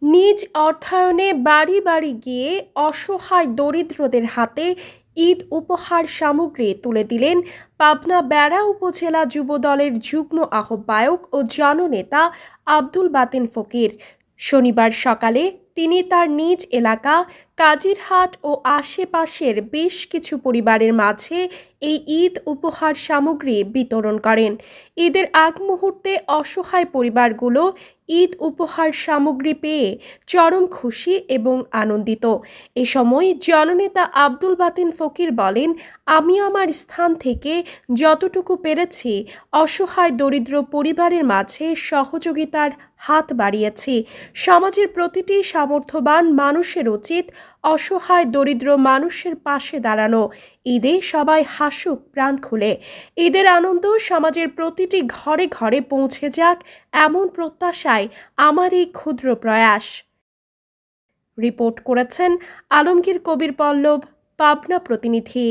নিজ অর্থায়নে বাড়ি বাড়ি গিয়ে অসহায় দরিদ্রদের হাতে ঈদ উপহার সামগ্রী তুলে দিলেন পাবনা বেড়া উপজেলা যুবদলের যুগ্ম আহ্বায়ক ও জননেতা আব্দুল বাতেন ফকির। শনিবার সকালে তিনি তার নিজ এলাকা কাজিরহাট ও আশেপাশের বেশ কিছু পরিবারের মাঝে এই ঈদ উপহার সামগ্রী বিতরণ করেন। ঈদের আগ মুহূর্তে অসহায় পরিবারগুলো ঈদ উপহার সামগ্রী পেয়ে চরম খুশি এবং আনন্দিত। এ সময় জননেতা আব্দুল বাতেন ফকির বলেন, আমি আমার স্থান থেকে যতটুকু পেরেছি অসহায় দরিদ্র পরিবারের মাঝে সহযোগিতার হাত বাড়িয়েছি। সমাজের প্রতিটি সামর্থ্যবান মানুষের উচিত অসহায় দরিদ্র মানুষের পাশে দাঁড়ানো। ঈদে সবাই হাসুক প্রাণ খুলে। ঈদের আনন্দ সমাজের প্রতিটি ঘরে ঘরে পৌঁছে যাক, এমন প্রত্যাশায় আমার এই ক্ষুদ্র প্রয়াস। রিপোর্ট করেছেন আলমগীর কবির পল্লব, পাবনা প্রতিনিধি।